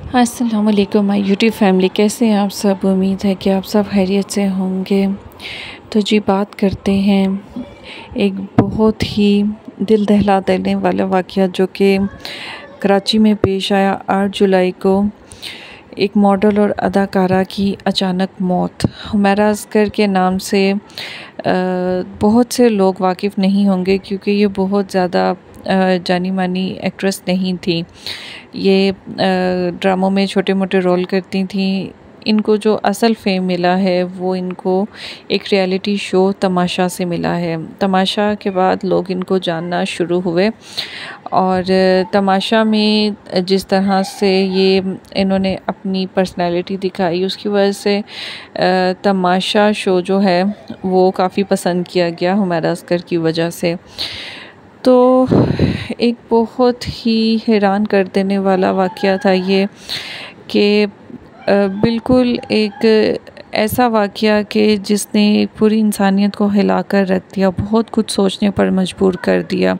अस्सलाम वालेकुम my YouTube family, कैसे हैं आप सब। उम्मीद है कि आप सब खैरियत से होंगे। तो जी बात करते हैं एक बहुत ही दिल दहला देने वाला वाक़या जो कि कराची में पेश आया 8 जुलाई को। एक मॉडल और अदाकारा की अचानक मौत। हुमैरा असगर के नाम से बहुत से लोग वाकिफ़ नहीं होंगे क्योंकि ये बहुत ज़्यादा जानी मानी एक्ट्रेस नहीं थी। ये ड्रामों में छोटे मोटे रोल करती थी। इनको जो असल फेम मिला है वो इनको एक रियलिटी शो तमाशा से मिला है। तमाशा के बाद लोग इनको जानना शुरू हुए और तमाशा में जिस तरह से ये इन्होंने अपनी पर्सनैलिटी दिखाई उसकी वजह से तमाशा शो जो है वो काफ़ी पसंद किया गया हुमैरा असगर की वजह से। तो एक बहुत ही हैरान कर देने वाला वाक़या था ये कि बिल्कुल एक ऐसा वाक़या कि जिसने पूरी इंसानियत को हिला कर रख दिया, बहुत कुछ सोचने पर मजबूर कर दिया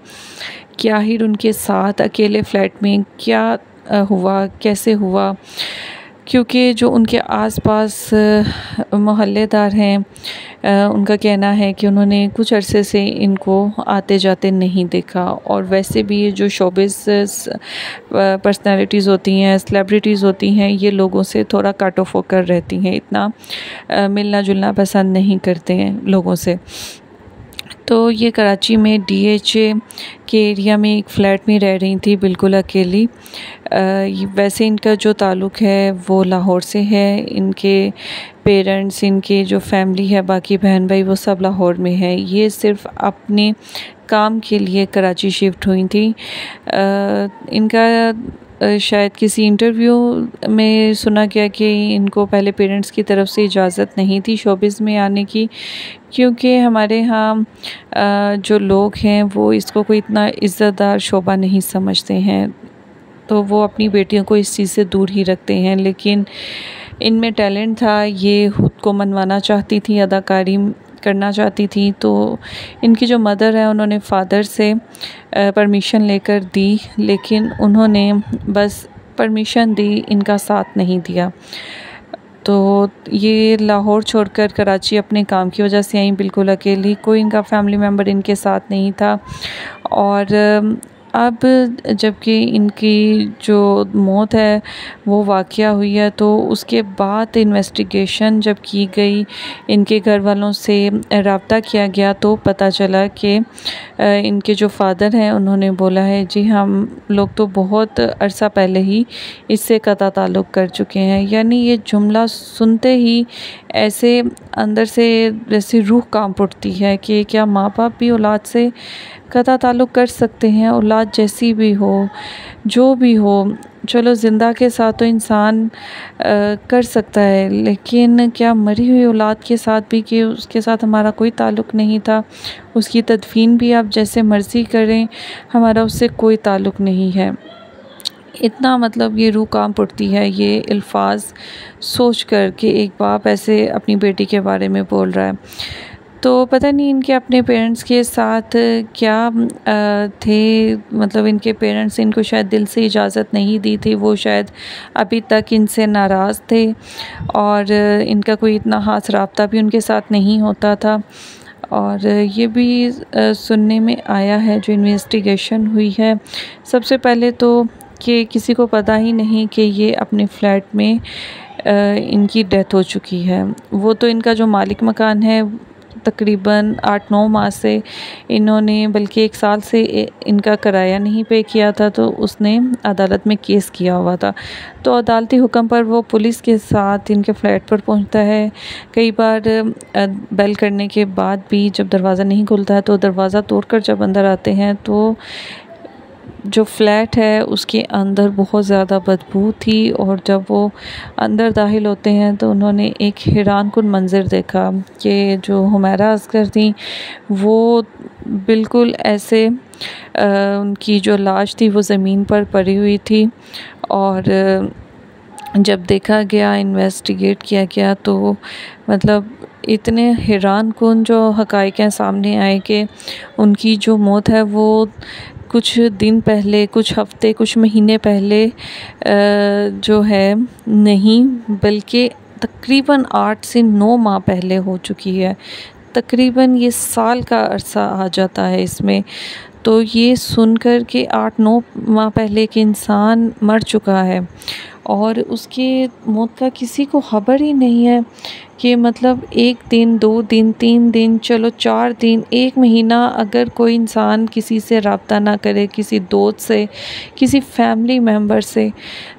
कि आखिर उनके साथ अकेले फ़्लैट में क्या हुआ, कैसे हुआ। क्योंकि जो उनके आसपास मोहल्लेदार हैं उनका कहना है कि उन्होंने कुछ अरसे से इनको आते जाते नहीं देखा। और वैसे भी ये जो शोबिज़ पर्सनालिटीज़ होती हैं, सेलिब्रिटीज़ होती हैं, ये लोगों से थोड़ा कट ऑफ होकर रहती हैं, इतना मिलना जुलना पसंद नहीं करते हैं लोगों से। तो ये कराची में डीएचए के एरिया में एक फ़्लैट में रह रही थी बिल्कुल अकेली। वैसे इनका जो ताल्लुक़ है वो लाहौर से है। इनके पेरेंट्स, इनके जो फैमिली है, बाकी बहन भाई वो सब लाहौर में है। ये सिर्फ़ अपने काम के लिए कराची शिफ्ट हुई थी। इनका शायद किसी इंटरव्यू में सुना गया कि इनको पहले पेरेंट्स की तरफ से इजाज़त नहीं थी शोबिज़ में आने की, क्योंकि हमारे यहाँ जो लोग हैं वो इसको कोई इतना इज़्ज़तदार शोबा नहीं समझते हैं, तो वो अपनी बेटियों को इस चीज़ से दूर ही रखते हैं। लेकिन इनमें टैलेंट था, ये खुद को मनवाना चाहती थी, अदाकारी करना चाहती थी। तो इनकी जो मदर है उन्होंने फ़ादर से परमिशन लेकर दी, लेकिन उन्होंने बस परमिशन दी, इनका साथ नहीं दिया। तो ये लाहौर छोड़कर कराची अपने काम की वजह से आई बिल्कुल अकेली, कोई इनका फैमिली मेम्बर इनके साथ नहीं था। और अब जबकि इनकी जो मौत है वो वाक़या हुई है, तो उसके बाद इन्वेस्टिगेशन जब की गई, इनके घर वालों से रब्ता किया गया, तो पता चला कि इनके जो फादर हैं उन्होंने बोला है जी हम लोग तो बहुत अरसा पहले ही इससे कता ताल्लुक़ कर चुके हैं। यानी ये जुमला सुनते ही ऐसे अंदर से जैसे रूह कांप उठती है कि क्या माँ बाप भी औलाद से कता ताल्लुक़ कर सकते हैं। औलाद जैसी भी हो, जो भी हो, चलो ज़िंदा के साथ तो इंसान कर सकता है, लेकिन क्या मरी हुई औलाद के साथ भी, कि उसके साथ हमारा कोई ताल्लुक़ नहीं था, उसकी तदफीन भी आप जैसे मर्ज़ी करें, हमारा उससे कोई ताल्लुक़ नहीं है। इतना मतलब ये रूह कांप उठती है ये अल्फाज सोच कर कि एक बाप ऐसे अपनी बेटी के बारे में बोल रहा है। तो पता नहीं इनके अपने पेरेंट्स के साथ क्या थे, मतलब इनके पेरेंट्स इनको शायद दिल से इजाज़त नहीं दी थी, वो शायद अभी तक इनसे नाराज़ थे और इनका कोई इतना ख़ास रब्ता भी उनके साथ नहीं होता था। और ये भी सुनने में आया है, जो इन्वेस्टिगेशन हुई है, सबसे पहले तो कि किसी को पता ही नहीं कि ये अपने फ़्लैट में इनकी डेथ हो चुकी है। वो तो इनका जो मालिक मकान है तकरीबन 8-9 माह से इन्होंने, बल्कि 1 साल से इनका किराया नहीं पे किया था, तो उसने अदालत में केस किया हुआ था। तो अदालती हुक्म पर वो पुलिस के साथ इनके फ़्लैट पर पहुंचता है। कई बार बेल करने के बाद भी जब दरवाज़ा नहीं खुलता है तो दरवाज़ा तोड़कर जब अंदर आते हैं तो जो फ्लैट है उसके अंदर बहुत ज़्यादा बदबू थी। और जब वो अंदर दाखिल होते हैं तो उन्होंने एक हैरानकुन मंज़र देखा कि जो हुमैरा असगर थी वो बिल्कुल ऐसे उनकी जो लाश थी वो ज़मीन पर पड़ी हुई थी। और जब देखा गया, इन्वेस्टिगेट किया गया, तो मतलब इतने हैरानकुन जो हक़ाइक़ हैं सामने आए कि उनकी जो मौत है वो कुछ दिन पहले, कुछ हफ्ते, कुछ महीने पहले जो है नहीं, बल्कि तकरीबन 8 से 9 माह पहले हो चुकी है। तकरीबन ये साल का अरसा आ जाता है इसमें। तो ये सुनकर के 8-9 माह पहले एक इंसान मर चुका है और उसके मौत का किसी को ख़बर ही नहीं है कि मतलब 1 दिन, 2 दिन, 3 दिन, चलो 4 दिन, 1 महीना अगर कोई इंसान किसी से रब्ता ना करे, किसी दोस्त से, किसी फैमिली मेम्बर से,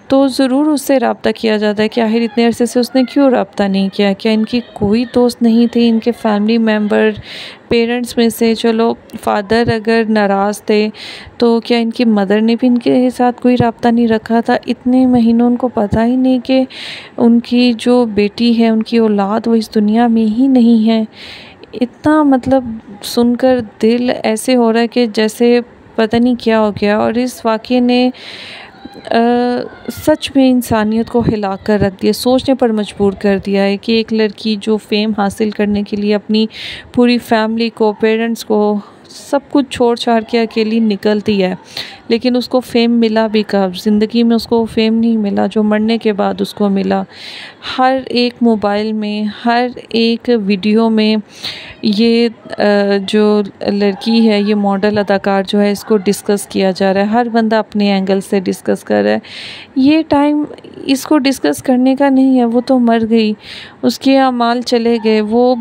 तो ज़रूर उससे रब्ता किया जाता है कि आखिर इतने अरसे से उसने क्यों रब्ता नहीं किया। क्या इनकी कोई दोस्त नहीं थे, इनके फैमिली मेम्बर, पेरेंट्स में से चलो फादर अगर नाराज़ थे तो क्या इनकी मदर ने भी इनके साथ कोई रब्ता नहीं रखा था। इतने महीनों उनको पता ही नहीं कि उनकी जो बेटी है, उनकी औलाद वो इस दुनिया में ही नहीं है। इतना मतलब सुनकर दिल ऐसे हो रहा है कि जैसे पता नहीं क्या हो गया। और इस वाक़ये ने सच में इंसानियत को हिला कर रख दिया, सोचने पर मजबूर कर दिया है कि एक लड़की जो फ़ेम हासिल करने के लिए अपनी पूरी फैमिली को, पेरेंट्स को, सब कुछ छोड़ छाड़ के अकेली निकलती है, लेकिन उसको फ़ेम मिला भी कब? ज़िंदगी में उसको फ़ेम नहीं मिला जो मरने के बाद उसको मिला। हर एक मोबाइल में, हर एक वीडियो में ये जो लड़की है, ये मॉडल अदाकार जो है, इसको डिस्कस किया जा रहा है। हर बंदा अपने एंगल से डिस्कस कर रहा है। ये टाइम इसको डिस्कस करने का नहीं है, वो तो मर गई, उसके अमाल चले गए, वो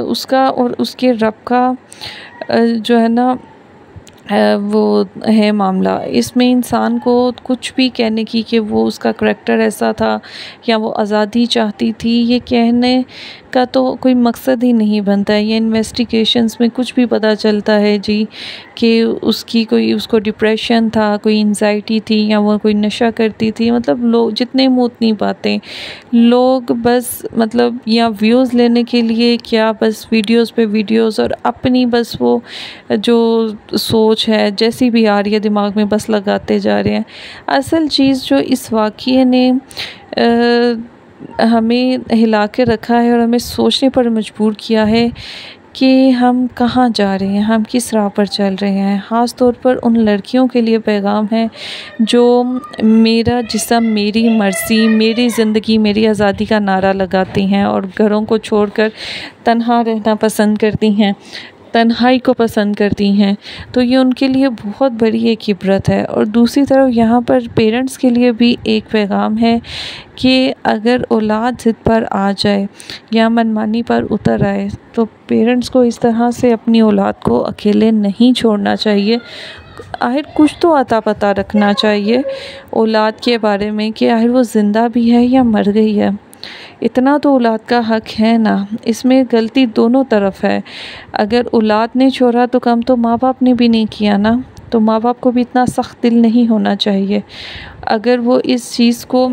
उसका और उसके रब का जो है ना वो है मामला। इसमें इंसान को कुछ भी कहने की कि वो उसका करैक्टर ऐसा था या वो आज़ादी चाहती थी, ये कहने का तो कोई मकसद ही नहीं बनता है। ये इन्वेस्टिगेशंस में कुछ भी पता चलता है जी कि उसको डिप्रेशन था, कोई एंजाइटी थी या वो कोई नशा करती थी। मतलब लोग जितने मुँह उतनी बातें, लोग बस मतलब या व्यूज़ लेने के लिए क्या, बस वीडियोस पे वीडियोस और अपनी बस वो जो सोच है जैसी भी आ रही है दिमाग में बस लगाते जा रहे हैं। असल चीज़ जो इस वाक़ये ने हमें हिला के रखा है और हमें सोचने पर मजबूर किया है कि हम कहाँ जा रहे हैं, हम किस राह पर चल रहे हैं। ख़ास तौर पर उन लड़कियों के लिए पैगाम है जो मेरा जिस्म मेरी मर्ज़ी, मेरी ज़िंदगी मेरी आज़ादी का नारा लगाती हैं और घरों को छोड़कर तन्हा रहना पसंद करती हैं, तन्हाई को पसंद करती हैं। तो ये उनके लिए बहुत बड़ी एक इबरत है। और दूसरी तरफ यहाँ पर पेरेंट्स के लिए भी एक पैगाम है कि अगर औलाद ज़िद पर आ जाए या मनमानी पर उतर आए तो पेरेंट्स को इस तरह से अपनी औलाद को अकेले नहीं छोड़ना चाहिए। आखिर कुछ तो अता पता रखना चाहिए औलाद के बारे में कि आखिर वो ज़िंदा भी है या मर गई है। इतना तो औलाद का हक है ना। इसमें गलती दोनों तरफ है। अगर औलाद ने छोड़ा तो कम तो माँ बाप ने भी नहीं किया ना। तो माँ बाप को भी इतना सख्त दिल नहीं होना चाहिए। अगर वो इस चीज़ को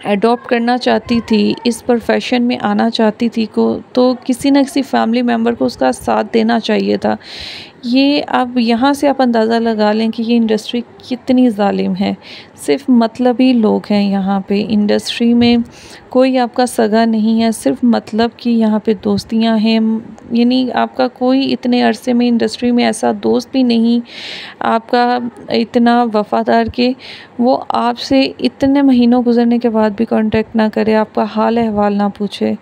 एडॉप्ट करना चाहती थी, इस प्रोफेशन में आना चाहती थी तो किसी न किसी फैमिली मेम्बर को उसका साथ देना चाहिए था। ये अब यहाँ से आप अंदाज़ा लगा लें कि ये इंडस्ट्री कितनी ज़ालिम है। सिर्फ मतलबी लोग हैं यहाँ पे इंडस्ट्री में, कोई आपका सगा नहीं है, सिर्फ मतलब कि यहाँ पे दोस्तियाँ हैं। यानी आपका कोई इतने अरसे में इंडस्ट्री में ऐसा दोस्त भी नहीं आपका इतना वफ़ादार कि वो आपसे इतने महीनों गुजरने के बाद भी कांटेक्ट ना करे, आपका हाल अहवाल ना पूछे।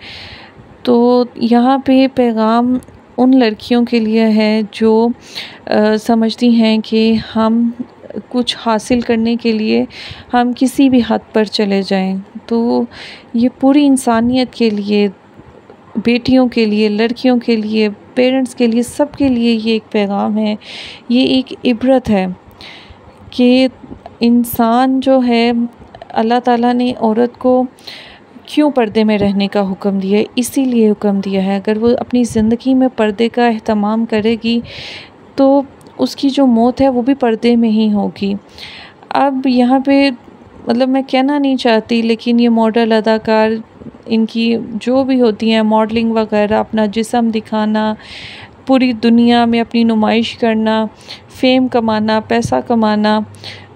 तो यहाँ पे पैगाम उन लड़कियों के लिए है जो समझती हैं कि हम कुछ हासिल करने के लिए हम किसी भी हद पर चले जाएं। तो ये पूरी इंसानियत के लिए, बेटियों के लिए, लड़कियों के लिए, पेरेंट्स के लिए, सब के लिए ये एक पैगाम है, ये एक इबरत है कि इंसान जो है, अल्लाह ताला ने औरत को क्यों पर्दे में रहने का हुक्म दिया है, इसीलिए हुक्म दिया है। अगर वो अपनी ज़िंदगी में पर्दे का एहतमाम करेगी तो उसकी जो मौत है वो भी पर्दे में ही होगी। अब यहाँ पे मतलब मैं कहना नहीं चाहती, लेकिन ये मॉडल अदाकार, इनकी जो भी होती हैं मॉडलिंग वगैरह, अपना जिस्म दिखाना, पूरी दुनिया में अपनी नुमाइश करना, फ़ेम कमाना, पैसा कमाना,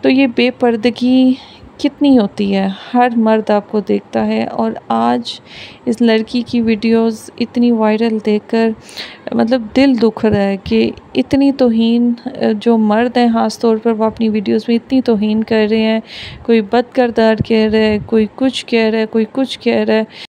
तो ये बेपर्दगी कितनी होती है, हर मर्द आपको देखता है। और आज इस लड़की की वीडियोस इतनी वायरल देखकर मतलब दिल दुख रहा है कि इतनी तौहीन जो मर्द हैं ख़ास तौर पर वो अपनी वीडियोस में इतनी तौहीन कर रहे हैं। कोई बद किरदार कह रहा है, कोई कुछ कह रहा है, कोई कुछ कह रहा है।